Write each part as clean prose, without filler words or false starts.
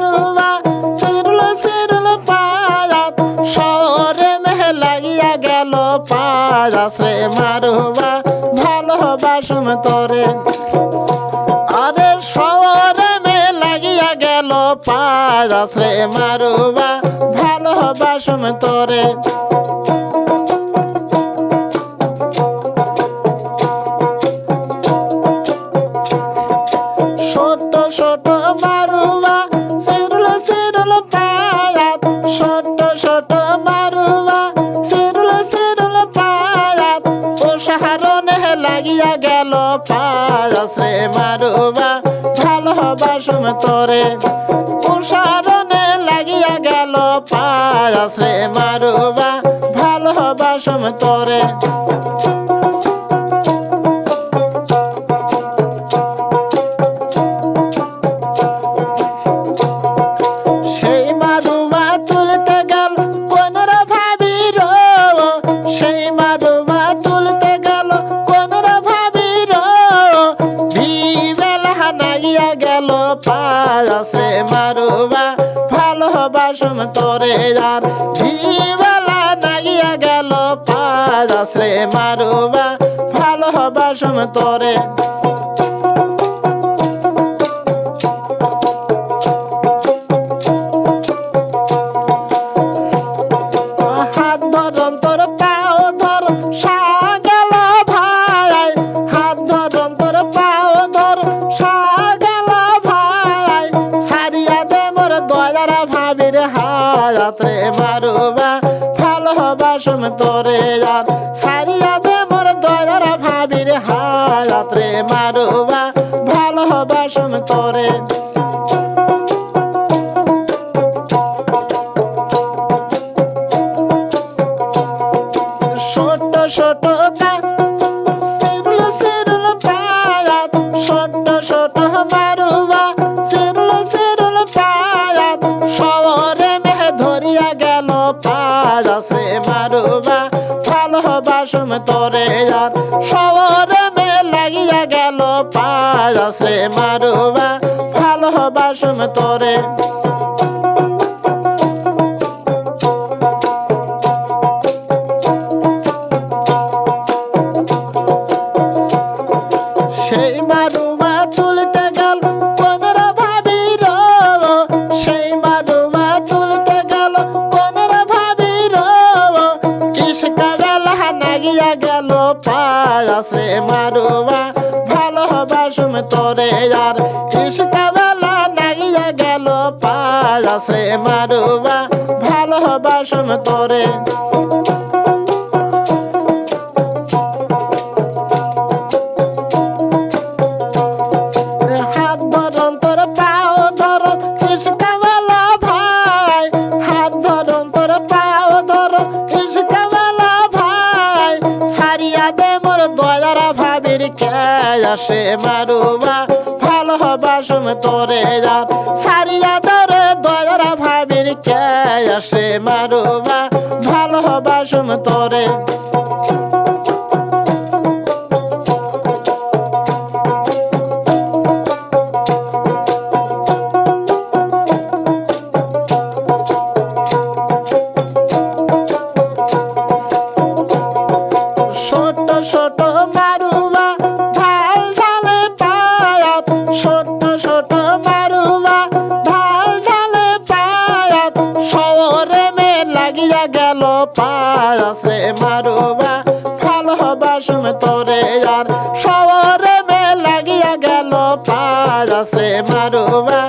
মারুবা সিরুল সিরুল পায়াত শহরে মেহে লাগিয়া গেল পায়াস রে মারুবা ভালোবাসুম তোরে আরে শহরে মেহে লাগিয়া গেল পায়াস রে মারুবা ভালোবাসুম তোরে ছোট ছোট মারুবা সিরুল সিরুল পায়াত ছোট ছোট মারুবা সিরুল সিরুল পায়াত ও সাহারনে লাগিয়া গেল পায়াস রে মারুবা ভালোবাসুম তোরে ও সাহারনে লাগিয়া গেল পায়াস রে মারুবা ভালোবাসুম তোরে পায়াস রে মারুবা ভালোবাসুম তোরে আর ভিবেলা নাগিয়া গেল পায়াস রে মারুবা ভালোবাসুম তোরে হাত ধরম তোর পাও ধর সাগেল ভাই হাত ধরম তোর পাও ধর ভাবির হায়াত রে মারুবা ভালোবাসুম তোরে আর সারিয়া দে মোর দয়ার ভাবির হায়াত রে মারুবা ভালোবাসুম তোরে ছোট ছোট সিরুল সিরুল পায়াত ছোট ছোট মারুবা সিরুল সিরুল পায়াত শহরে মেহে ধরিয়া গেল পায়াস রে মারুবা ভালোবাসুম তোরে আর শহরে মেহে লাগিয়া গেল পায়াস রে মারুবা ভালোবাসুম তোরে সেই মারুবা তুলতে গেল কোনের ভাবির সেই মারুবা তুলতে গেল কোনের ভাবির ইশকা বেলা নাগিয়া গেল পায়াস রে মারুবা ভালোবাসুম তোরে আর ইশকা বেলা নাগিয়া গেল পায়াস রে মারুবা ভালোবাসুম তোরে ভাবির আসে মারুবা ভালোবাসুম তোরে আর সারিয়া ধরে দয়ার ভাবির আসে মারুবা ভালোবাসুম তোরে ছোট ছোট মারুবা ঢাল ঢালে পায়াত ছোট ছোট মারুবা ঢাল ঢালে পায়াত শহরে মে লাগিয়া গেল পায়াস রে মারুবা ভালোবাসুম তোরে আর শহরে মে লাগিয়া গেল পায়াস রে মারুবা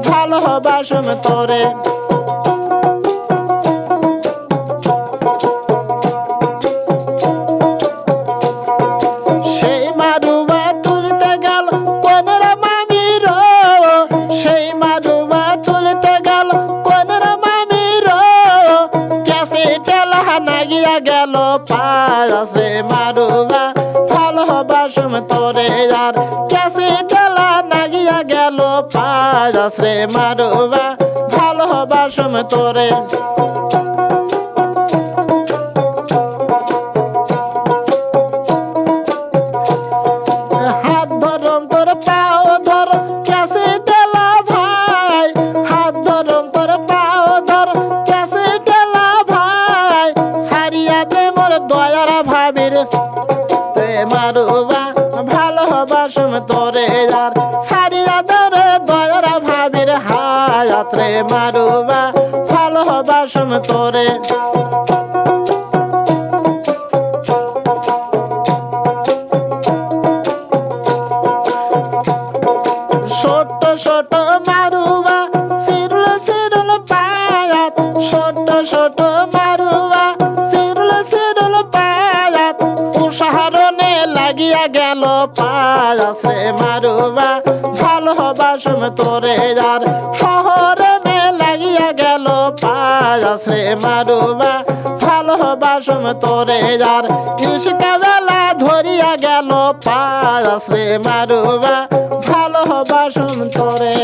ভালোবাসুম তোরে গেল পায়াস রে মারুবা ভালোবাসুম তোরে আর কেসি টেলা নাগিয়া গেল পায়াস রে মারুবা ভালোবাসুম তোরে হাত ধরম তোর পাও ধর কেসি টেলা ভাই হাত ধর রে মারুবা ভালোবাসুম তোরে ছোট ছোট মারুবা সিরুল সিরুল পায়াত ছোট ছোট মারুবা সিরুল সিরুল পায়াত উসাহারণে লাগিয়া গেল পায়াস রে মারুবা ভালোবাসুম তোরে যার শহরে মে লাগিয়া গেল পায়াস রে মারুবা ভালোবাসুম তোরে যার ইশকা বেলা ধরিয়া গেল পায়াস রে মারুবা ভালোবাসুম তোরে